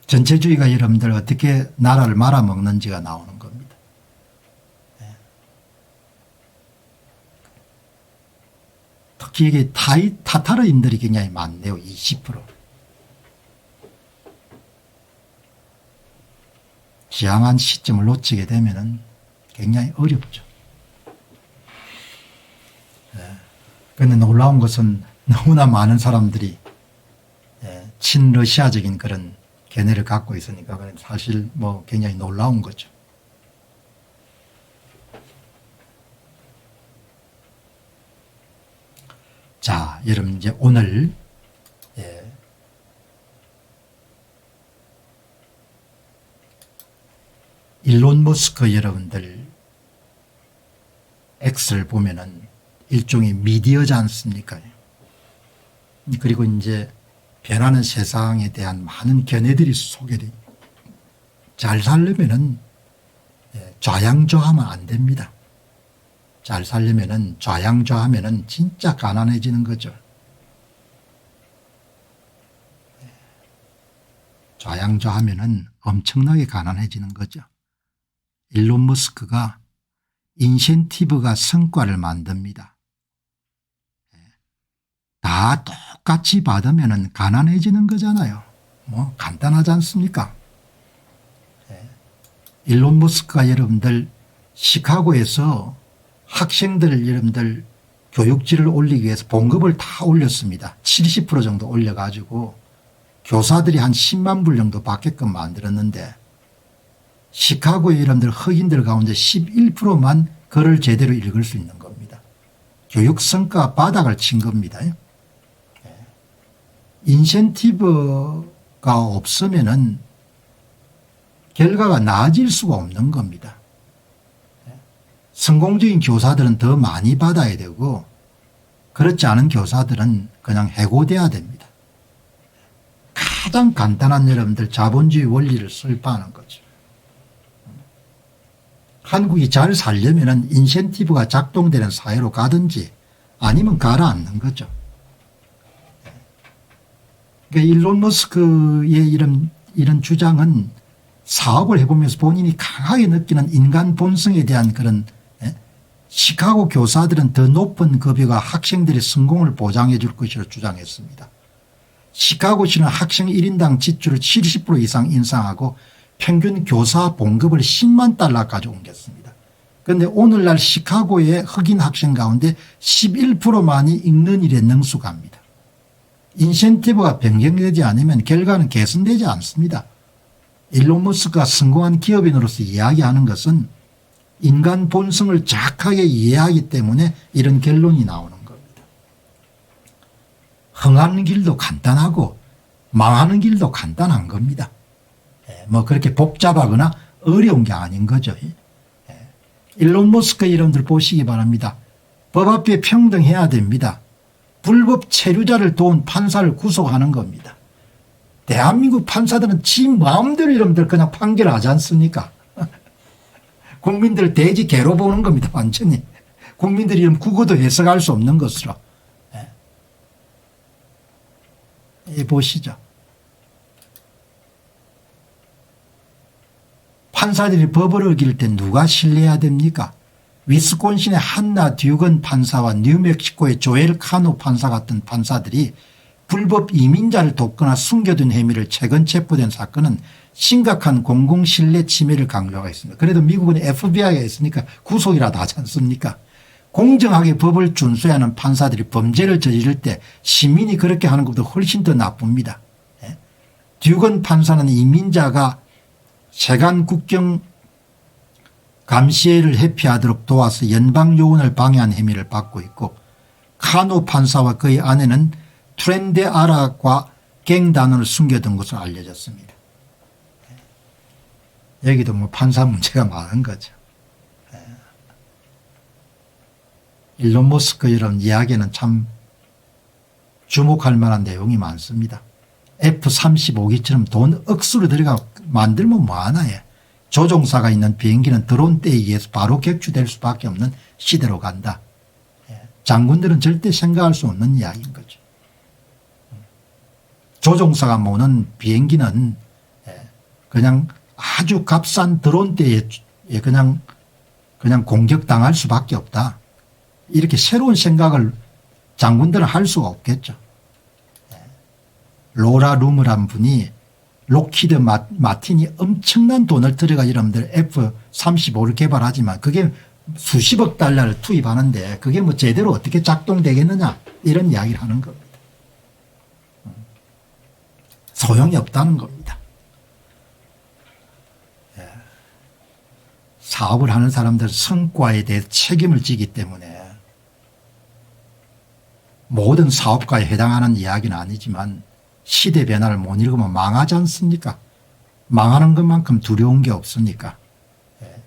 전체주의가 여러분들 어떻게 나라를 말아먹는지가 나오는 겁니다. 특히 이게 타타르인들이 굉장히 많네요. 20%. 지향한 시점을 놓치게 되면 굉장히 어렵죠. 그런데 놀라운 것은 너무나 많은 사람들이 친러시아적인 그런 견해를 갖고 있으니까 사실 뭐 굉장히 놀라운 거죠. 자, 여러분 이제 오늘 일론 머스크 여러분들 X를 보면은 일종의 미디어지 않습니까? 그리고 이제 변하는 세상에 대한 많은 견해들이 소개돼. 잘 살려면은 좌양좌하면 안 됩니다. 잘 살려면은 좌양좌하면은 진짜 가난해지는 거죠. 좌양좌하면은 엄청나게 가난해지는 거죠. 일론 머스크가 인센티브가 성과를 만듭니다. 다 똑같이 받으면 가난해지는 거잖아요. 뭐 간단하지 않습니까? 일론 머스크가 여러분들 시카고에서 학생들 여러분들 교육질을 올리기 위해서 봉급을 다 올렸습니다. 70% 정도 올려가지고 교사들이 한 10만 불 정도 받게끔 만들었는데 시카고의 여러분들 흑인들 가운데 11%만 글을 제대로 읽을 수 있는 겁니다. 교육 성과 바닥을 친 겁니다. 인센티브가 없으면은 결과가 나아질 수가 없는 겁니다. 성공적인 교사들은 더 많이 받아야 되고 그렇지 않은 교사들은 그냥 해고돼야 됩니다. 가장 간단한 여러분들 자본주의 원리를 설파하는 거죠. 한국이 잘 살려면 인센티브가 작동되는 사회로 가든지 아니면 가라앉는 거죠. 그러니까 일론 머스크의 이런 주장은 사업을 해보면서 본인이 강하게 느끼는 인간 본성에 대한 그런 시카고 교사들은 더 높은 급여가 학생들의 성공을 보장해 줄 것이라 주장했습니다. 시카고시는 학생 1인당 지출을 70% 이상 인상하고 평균 교사 봉급을 10만 달러까지 옮겼습니다. 그런데 오늘날 시카고의 흑인 학생 가운데 11%만이 읽는 일에 능숙합니다. 인센티브가 변경되지 않으면 결과는 개선되지 않습니다. 일론 머스크가 성공한 기업인으로서 이야기하는 것은 인간 본성을 정확하게 이해하기 때문에 이런 결론이 나오는 겁니다. 흥하는 길도 간단하고 망하는 길도 간단한 겁니다. 뭐 그렇게 복잡하거나 어려운 게 아닌 거죠. 일론 머스크 여러분들 보시기 바랍니다. 법 앞에 평등해야 됩니다. 불법 체류자를 도운 판사를 구속하는 겁니다. 대한민국 판사들은 지 마음대로 여러분들 그냥 판결하지 않습니까? 국민들 돼지 개로 보는 겁니다. 완전히. 국민들이 이런 국어도 해석할 수 없는 것으로. 보시죠. 판사들이 법을 어길 때 누가 신뢰해야 됩니까? 위스콘신의 한나 듀건 판사와 뉴멕시코의 조엘 카노 판사 같은 판사들이 불법 이민자를 돕거나 숨겨둔 혐의를 최근 체포된 사건은 심각한 공공신뢰 침해를 강조하고 있습니다. 그래도 미국은 FBI가 있으니까 구속이라도 하지 않습니까? 공정하게 법을 준수해야 하는 판사들이 범죄를 저지를 때 시민이 그렇게 하는 것보다 훨씬 더 나쁩니다. 듀건 판사는 이민자가 세관 국경 감시회를 회피하도록 도와서 연방요원을 방해한 혐의를 받고 있고, 카노 판사와 그의 아내는 트렌데 아라과 갱단원을 숨겨둔 것으로 알려졌습니다. 여기도 뭐 판사 문제가 많은 거죠. 일론 머스크 이런 이야기는 참 주목할 만한 내용이 많습니다. F-35기처럼 돈 억수로 들어가 만들면 뭐하나요. 조종사가 있는 비행기는 드론 떼이기에서 바로 객추될 수밖에 없는 시대로 간다. 장군들은 절대 생각할 수 없는 이야기인 거죠. 조종사가 모는 비행기는 그냥 아주 값싼 드론 떼에 그냥 공격당할 수밖에 없다. 이렇게 새로운 생각을 장군들은 할 수가 없겠죠. 로라 루머란 분이 록히드 마틴이 엄청난 돈을 들여가 여러분들 F-35를 개발하지만 그게 수십억 달러를 투입하는데 그게 뭐 제대로 어떻게 작동되겠느냐 이런 이야기를 하는 겁니다. 소용이 없다는 겁니다. 사업을 하는 사람들은 성과에 대해 책임을 지기 때문에 모든 사업가에 해당하는 이야기는 아니지만 시대 변화를 못 읽으면 망하지 않습니까? 망하는 것만큼 두려운 게 없으니까.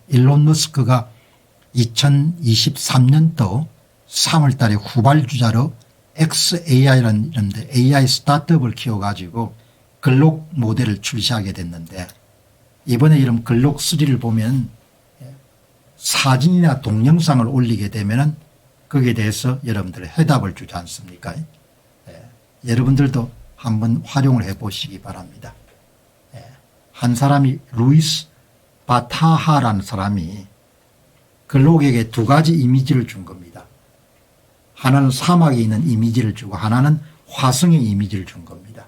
일론 머스크가 2023년도 3월 달에 후발주자로 XAI라는 이런데 AI 스타트업을 키워가지고 글록 모델을 출시하게 됐는데, 이번에 이런 글록 3를 보면 사진이나 동영상을 올리게 되면은 거기에 대해서 여러분들 해답을 주지 않습니까? 여러분들도 한번 활용을 해 보시기 바랍니다. 한 사람이 루이스 바타하라는 사람이 글록에게 두 가지 이미지를 준 겁니다. 하나는 사막에 있는 이미지를 주고 하나는 화성의 이미지를 준 겁니다.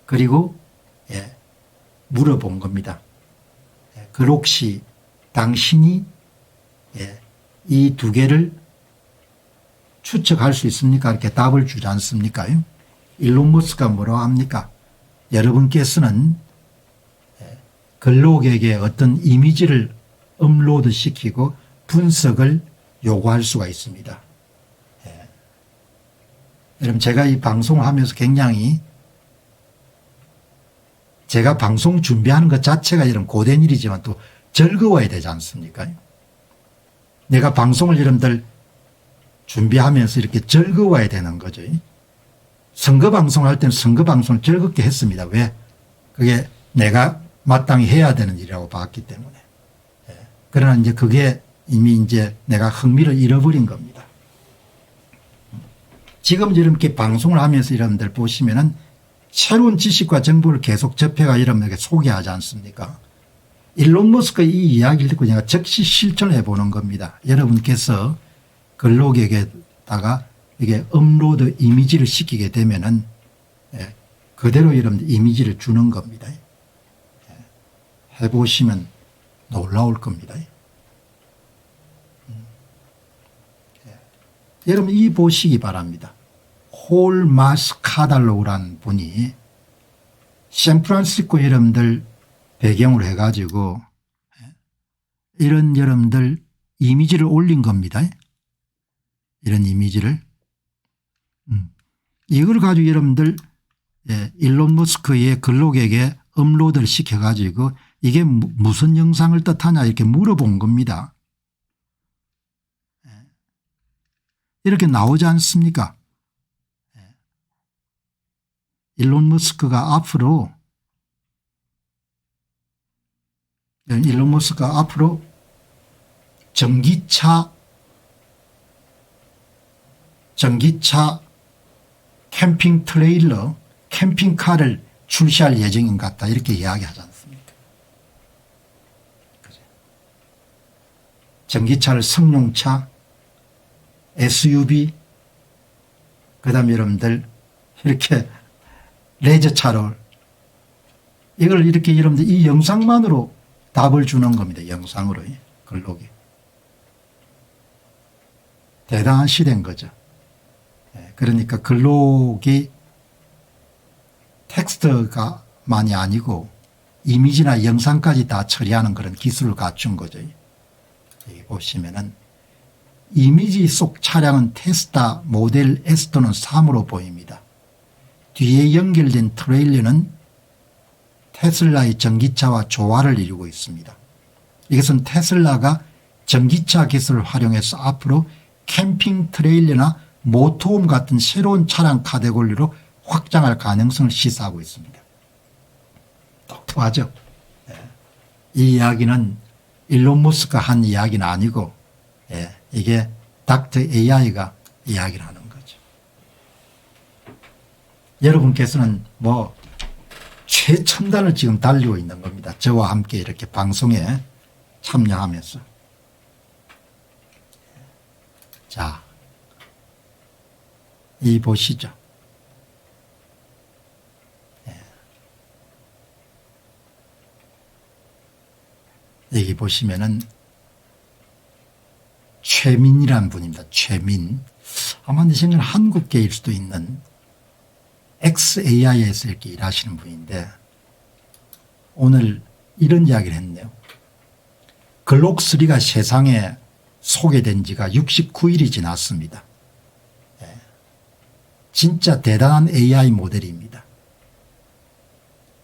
그리고 물어본 겁니다. 글록씨 당신이 이 두 개를 추측할 수 있습니까? 이렇게 답을 주지 않습니까? 일론 머스크가 뭐라고 합니까? 여러분께서는 글록에게 어떤 이미지를 업로드 시키고 분석을 요구할 수가 있습니다. 여러분 제가 이 방송을 하면서 굉장히 제가 방송 준비하는 것 자체가 이런 고된 일이지만 또 즐거워야 되지 않습니까? 내가 방송을 여러분들 준비하면서 이렇게 즐거워야 되는 거죠. 선거방송을 할 때는 선거방송을 즐겁게 했습니다. 왜? 그게 내가 마땅히 해야 되는 일이라고 봤기 때문에. 그러나 이제 그게 이미 이제 내가 흥미를 잃어버린 겁니다. 지금 이렇게 방송을 하면서 여러분들 보시면은 새로운 지식과 정보를 계속 접해가 여러분에게 소개하지 않습니까? 일론 머스크의 이 이야기를 듣고 제가 즉시 실천을 해보는 겁니다. 여러분께서 글록에게다가 이게 업로드 이미지를 시키게 되면은 그대로 여러분들 이미지를 주는 겁니다. 해보시면 놀라울 겁니다. 여러분 이 보시기 바랍니다. 홀 마스카달로라는 분이 샌프란시스코 여러분들 배경으로 해가지고 이런 여러분들 이미지를 올린 겁니다. 이런 이미지를. 이걸 가지고 여러분들 일론 머스크의 글록에게 업로드를 시켜가지고 이게 무슨 영상을 뜻하냐 이렇게 물어본 겁니다. 이렇게 나오지 않습니까? 일론 머스크가 앞으로 전기차 캠핑 트레일러 캠핑카를 출시할 예정인 것 같다 이렇게 이야기하지 않습니까? 전기차를 승용차 SUV 그다음에 여러분들 이렇게 레저차로 이걸 이렇게 여러분들 이 영상만으로 답을 주는 겁니다. 영상으로 글록이. 대단한 시대인 거죠. 그러니까 글록이 텍스트가만이 아니고 이미지나 영상까지 다 처리하는 그런 기술을 갖춘 거죠. 여기 보시면은 이미지 속 차량은 테스다 모델 S 또는 3으로 보입니다. 뒤에 연결된 트레일러는 테슬라의 전기차와 조화를 이루고 있습니다. 이것은 테슬라가 전기차 기술을 활용해서 앞으로 캠핑 트레일러나 모터홈 같은 새로운 차량 카테고리로 확장할 가능성을 시사하고 있습니다. 똑똑하죠. 이 이야기는 일론 머스크가 한 이야기는 아니고 이게 닥터 AI가 이야기를 하는 거죠. 여러분께서는 뭐 최첨단을 지금 달리고 있는 겁니다. 저와 함께 이렇게 방송에 참여하면서. 자, 이 보시죠. 여기 보시면은 최민이라는 분입니다. 최민. 아마 내 생각에는 한국계일 수도 있는 XAI에서 이렇게 일하시는 분인데 오늘 이런 이야기를 했네요. 글록3가 세상에 소개된 지가 69일이 지났습니다. 진짜 대단한 AI 모델입니다.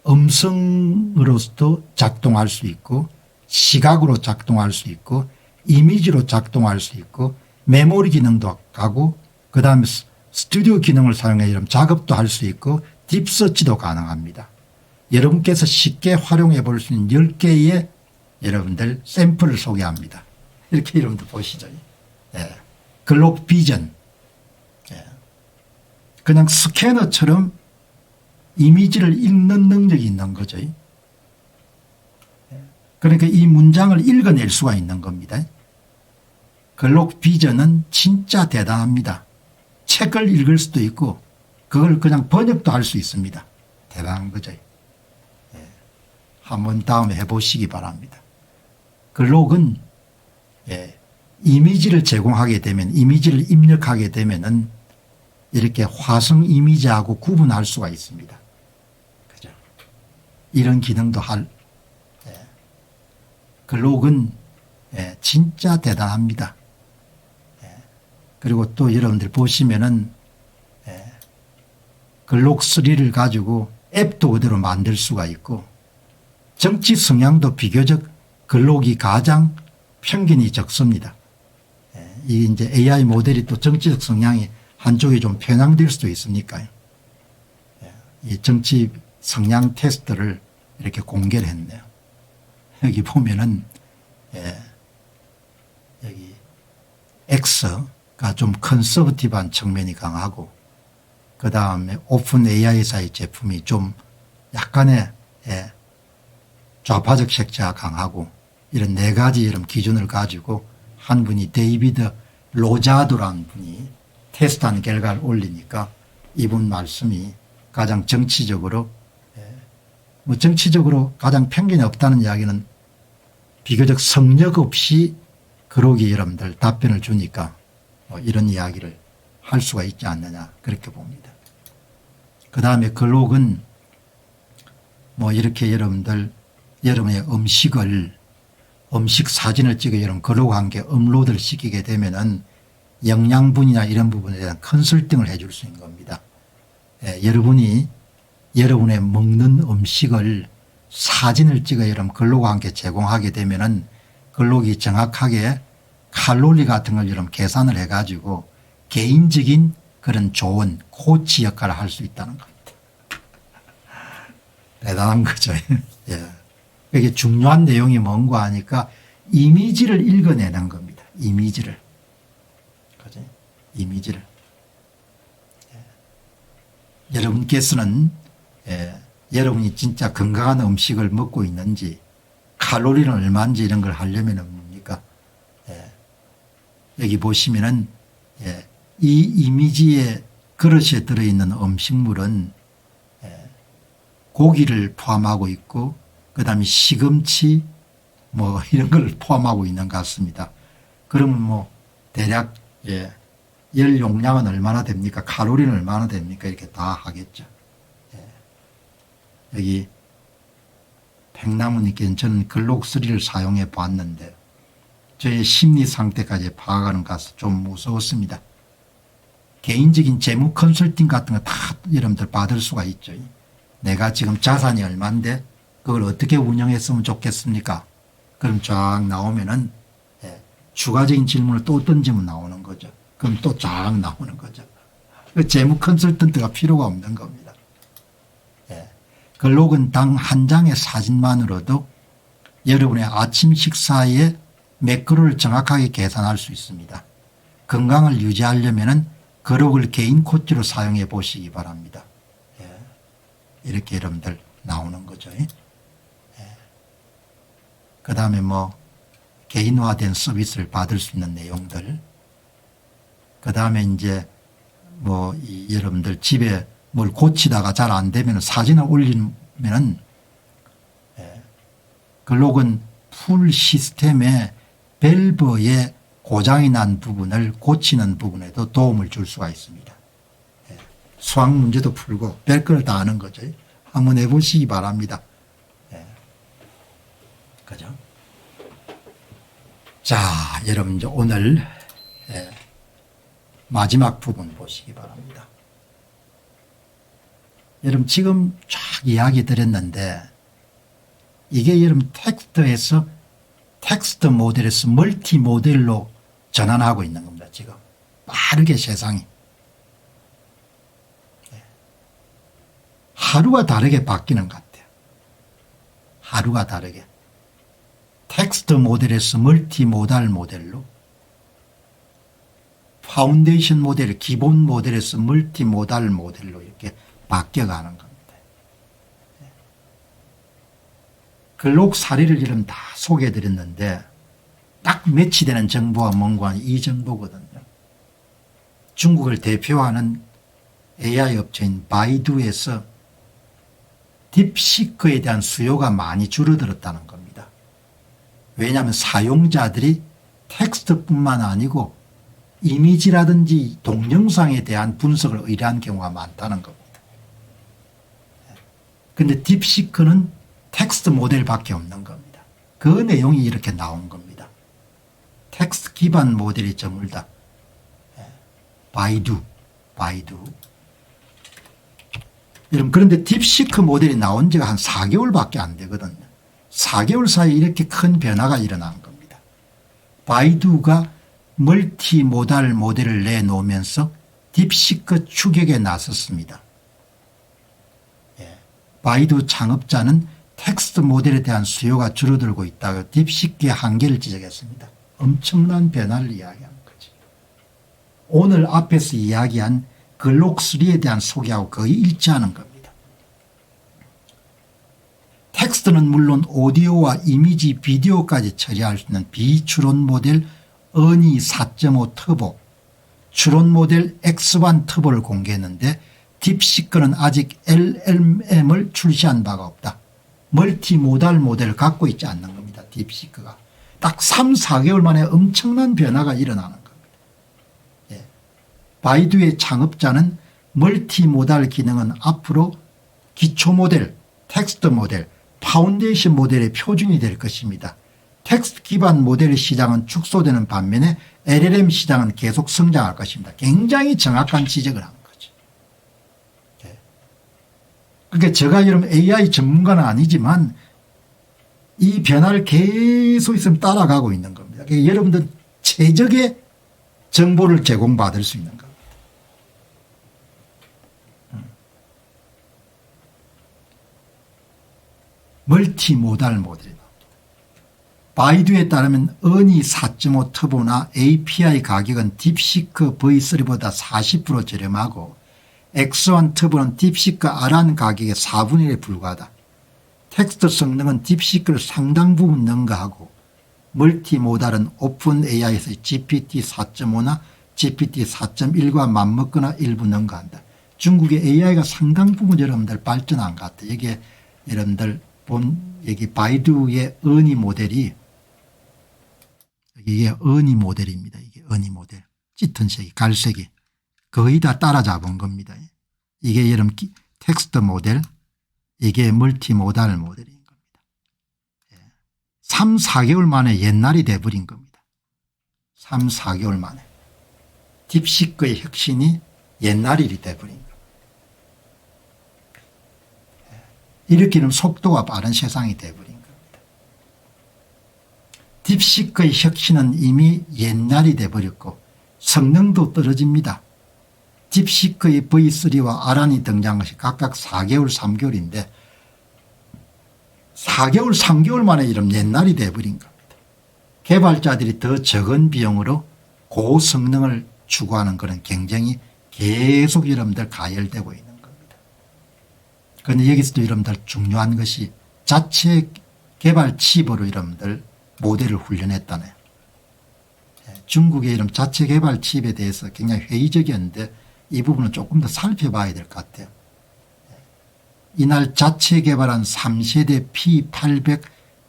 음성으로서도 작동할 수 있고 시각으로 작동할 수 있고 이미지로 작동할 수 있고 메모리 기능도 하고 그다음에 스튜디오 기능을 사용해 작업도 할 수 있고 딥서치도 가능합니다. 여러분께서 쉽게 활용해 볼 수 있는 10개의 여러분들 샘플을 소개합니다. 이렇게 여러분들 보시죠. 글록 비전. 그냥 스캐너처럼 이미지를 읽는 능력이 있는 거죠. 그러니까 이 문장을 읽어낼 수가 있는 겁니다. 글록 비전은 진짜 대단합니다. 책을 읽을 수도 있고 그걸 그냥 번역도 할 수 있습니다. 대단한 거죠. 한번 다음에 해보시기 바랍니다. 글록은 이미지를 제공하게 되면 이미지를 입력하게 되면은 이렇게 화성 이미지하고 구분할 수가 있습니다. 그죠? 이런 기능도 글록은 진짜 대단합니다. 그리고 또 여러분들 보시면은 글록3를 가지고 앱도 그대로 만들 수가 있고 정치 성향도 비교적 글록이 가장 편견이 적습니다. 이 이제 AI 모델이 또 정치적 성향이 한쪽이 좀 편향될 수도 있으니까요. 이 정치 성향 테스트를 이렇게 공개를 했네요. 여기 보면은 여기 X가 좀 컨서버티브한 측면이 강하고 그 다음에 오픈 AI사의 제품이 좀 약간의 좌파적 색채가 강하고 이런 네 가지 이런 기준을 가지고 한 분이 데이비드 로자도라는 분이 테스트한 결과를 올리니까 이분 말씀이 가장 정치적으로 뭐 정치적으로 가장 편견이 없다는 이야기는 비교적 성역 없이 그러기 여러분들 답변을 주니까 뭐 이런 이야기를 할 수가 있지 않느냐 그렇게 봅니다. 그 다음에 글록은 뭐 이렇게 여러분들 여러분의 음식 사진을 찍어 여러분 글록과 함께 업로드를 시키게 되면은 영양분이나 이런 부분에 대한 컨설팅을 해줄 수 있는 겁니다. 여러분이 여러분의 먹는 음식을 사진을 찍어 여러분 글록과 함께 제공하게 되면은 글록이 정확하게 칼로리 같은 걸 여러분 계산을 해 가지고 개인적인 그런 좋은 코치 역할을 할 수 있다는 겁니다. 대단한 거죠. 예. 이게 중요한 내용이 뭔가 하니까 이미지를 읽어내는 겁니다. 이미지를. 그죠? 이미지를. 여러분께서는 여러분이 진짜 건강한 음식을 먹고 있는지 칼로리는 얼마인지 이런 걸 하려면 뭡니까? 여기 보시면은 이 이미지의 그릇에 들어있는 음식물은 고기를 포함하고 있고 그다음에 시금치 뭐 이런 걸 포함하고 있는 것 같습니다. 그러면 뭐 대략 열 용량은 얼마나 됩니까? 칼로리는 얼마나 됩니까? 이렇게 다 하겠죠. 여기 백나무님께는 저는 글록3를 사용해 봤는데 저의 심리 상태까지 파악하는 것은 좀 무서웠습니다. 개인적인 재무 컨설팅 같은 거 다 여러분들 받을 수가 있죠. 내가 지금 자산이 얼마인데 그걸 어떻게 운영했으면 좋겠습니까? 그럼 쫙 나오면은 추가적인 질문을 또 던지면 나오는 거죠. 그럼 또 쫙 나오는 거죠. 그 재무 컨설턴트가 필요가 없는 겁니다. 글록은 당 한 장의 사진만으로도 여러분의 아침 식사의 매크로를 정확하게 계산할 수 있습니다. 건강을 유지하려면 글록을 개인 코치로 사용해 보시기 바랍니다. 이렇게 여러분들 나오는 거죠. 그 다음에 뭐 개인화된 서비스를 받을 수 있는 내용들, 그 다음에 이제 뭐 여러분들 집에 뭘 고치다가 잘 안 되면 사진을 올리면은 글록은 풀 시스템에 밸브에 고장이 난 부분을 고치는 부분에도 도움을 줄 수가 있습니다. 수학 문제도 풀고 별걸 다 아는 거죠. 한번 해보시기 바랍니다. 그죠? 자, 여러분 이제 오늘 마지막 부분 보시기 바랍니다. 여러분 지금 쫙 이야기 드렸는데 이게 여러분 텍스트 모델에서 멀티 모델로 전환하고 있는 겁니다. 지금 빠르게 세상이 하루가 다르게 바뀌는 것 같아요. 하루가 다르게 텍스트 모델에서 멀티 모달 모델로, 파운데이션 모델 기본 모델에서 멀티 모달 모델로 이렇게 바뀌어가는 겁니다. 글록 사례를 이름 다 소개해 드렸는데 딱 매치되는 정보와 뭔가 이 정보거든요. 중국을 대표하는 AI 업체인 바이두에서 딥시크에 대한 수요가 많이 줄어들었다는 겁니다. 왜냐하면 사용자들이 텍스트뿐만 아니고 이미지라든지 동영상에 대한 분석을 의뢰한 경우가 많다는 겁니다. 그런데 딥시크는 텍스트 모델밖에 없는 겁니다. 그 내용이 이렇게 나온 겁니다. 텍스트 기반 모델이 저물다. 바이두. 여러분 그런데 딥시크 모델이 나온 지가 한 4개월밖에 안 되거든요. 4개월 사이에 이렇게 큰 변화가 일어난 겁니다. 바이두가 멀티모달 모델을 내놓으면서 딥시크 추격에 나섰습니다. 바이두 창업자는 텍스트 모델에 대한 수요가 줄어들고 있다고 딥시크의 한계를 지적했습니다. 엄청난 변화를 이야기한 거죠. 오늘 앞에서 이야기한 글록3에 대한 소개하고 거의 일치하는 겁니다. 텍스트는 물론 오디오와 이미지, 비디오까지 처리할 수 있는 비추론 모델 어니 4.5 터보, 추론 모델 X1 터보를 공개했는데 딥시크는 아직 LLM을 출시한 바가 없다. 멀티모달 모델을 갖고 있지 않는 겁니다. 딥시크가. 딱 3, 4개월 만에 엄청난 변화가 일어나는 겁니다. 바이두의 창업자는 멀티모달 기능은 앞으로 기초 모델, 텍스트 모델, 파운데이션 모델의 표준이 될 것입니다. 텍스트 기반 모델의 시장은 축소되는 반면에 LLM 시장은 계속 성장할 것입니다. 굉장히 정확한 지적을 한 거죠. 그러니까 제가 여러분 AI 전문가는 아니지만 이 변화를 계속 있으면 따라가고 있는 겁니다. 그러니까 여러분들 최적의 정보를 제공받을 수 있는 겁니다. 멀티모달 모델이 나옵니다. 바이두에 따르면 어니 4.5 터보나 API 가격은 딥시크 V3보다 40% 저렴하고 X1 터보는 딥시크 아란 가격의 4분의 1에 불과하다. 텍스트 성능은 딥시크를 상당 부분 능가하고 멀티모달은 오픈 AI에서 GPT 4.5나 GPT 4.1과 맞먹거나 일부 능가한다. 중국의 AI가 상당 부분 여러분들 발전한 것 같아요. 여기에 여러분들 여기 바이두의 어니 모델이 이게 어니 모델입니다. 이게 어니 모델. 짙은 색이 갈색이 거의 다 따라잡은 겁니다. 이게 여러분 텍스트 모델, 이게 멀티모달 모델인 겁니다. 3, 4개월 만에 옛날이 돼버린 겁니다. 3, 4개월 만에. 딥시크의 혁신이 옛날 일이 돼버린 겁니다. 이렇게는 속도가 빠른 세상이 돼버린 겁니다. 딥시크의 혁신은 이미 옛날이 돼버렸고 성능도 떨어집니다. 딥시크의 V3와 아란이 등장한 것이 각각 4개월 3개월인데 4개월 3개월 만에 이런 옛날이 돼버린 겁니다. 개발자들이 더 적은 비용으로 고성능을 추구하는 그런 경쟁이 계속 여러분들 가열되고 있는 겁니다. 그런데 여기서도 여러분들 중요한 것이 자체 개발 칩으로 여러분들 모델을 훈련했다네요. 중국의 이런 자체 개발 칩에 대해서 굉장히 회의적이었는데 이 부분은 조금 더 살펴봐야 될 것 같아요. 이날 자체 개발한 3세대 P800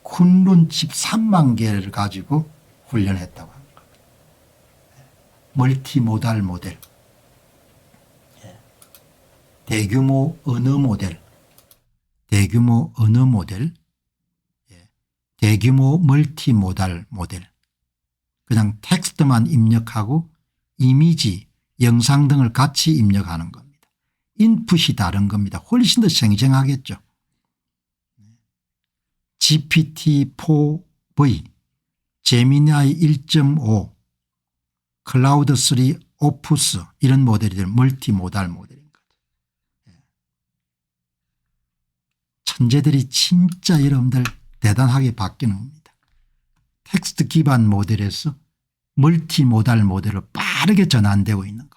쿤룬 칩 3만 개를 가지고 훈련했다고 합니다. 멀티모달 모델, 대규모 언어 모델, 대규모 언어 모델, 대규모 멀티모달 모델, 그냥 텍스트만 입력하고 이미지, 영상 등을 같이 입력하는 겁니다. 인풋이 다른 겁니다. 훨씬 더 생생하겠죠. GPT-4V, 제미나이 1.5, 클라우드3 오프스 이런 모델이 멀티모달 모델인 거죠. 천재들이 진짜 여러분들 대단하게 바뀌는 겁니다. 텍스트 기반 모델에서 멀티모달 모델로 빠르게 전환되고 있는 겁니다.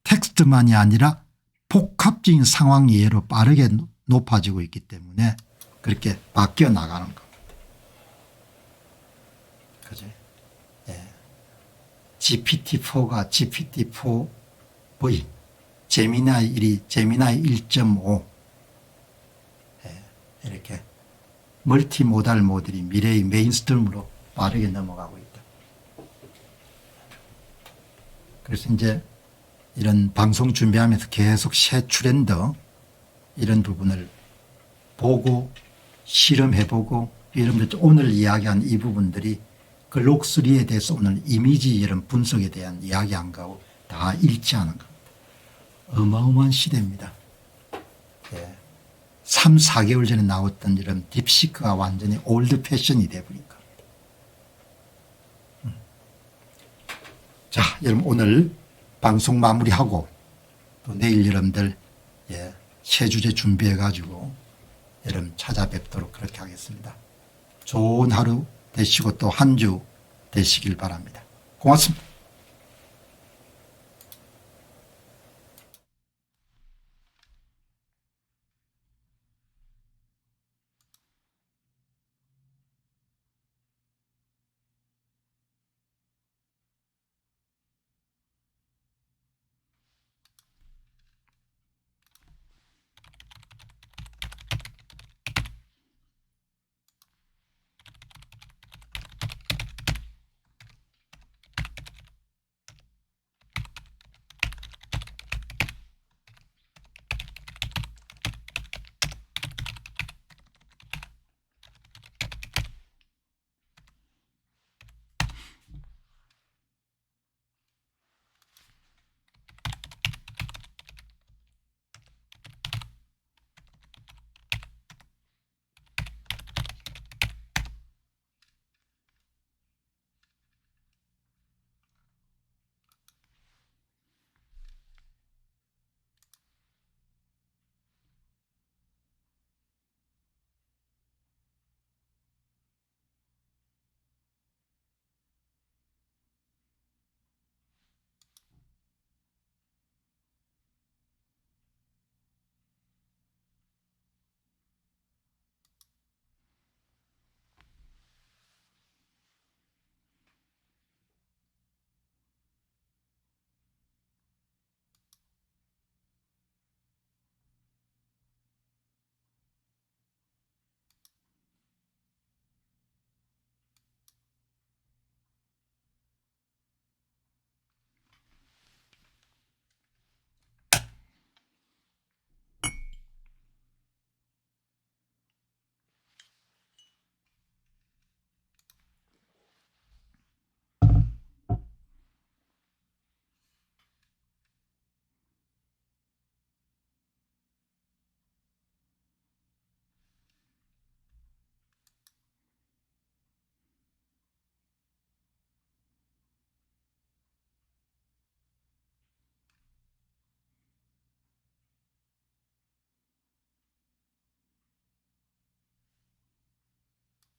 텍스트만이 아니라 복합적인 상황 이해로 빠르게 높아지고 있기 때문에 그렇게 바뀌어 나가는 겁니다. 그죠? GPT-4가 GPT-4V, 제미나이 1이 제미나이 1.5 이렇게 멀티모달 모델이 미래의 메인스트림으로 빠르게 넘어가고 있다. 그래서 이제 이런 방송 준비하면서 계속 새 트렌드 이런 부분을 보고 실험해보고 여러분들 오늘 이야기한 이 부분들이 글록3에 대해서 오늘 이미지 이런 분석에 대한 이야기한 거하고 다 일치하는 겁니다. 어마어마한 시대입니다. 3, 4개월 전에 나왔던 이런 딥시크가 완전히 올드 패션이 돼버린 겁니다. 자, 여러분 오늘 방송 마무리하고 또 내일 여러분들 새 주제 준비해 가지고 여러분 찾아뵙도록 그렇게 하겠습니다. 좋은 하루 되시고 또 한 주 되시길 바랍니다. 고맙습니다.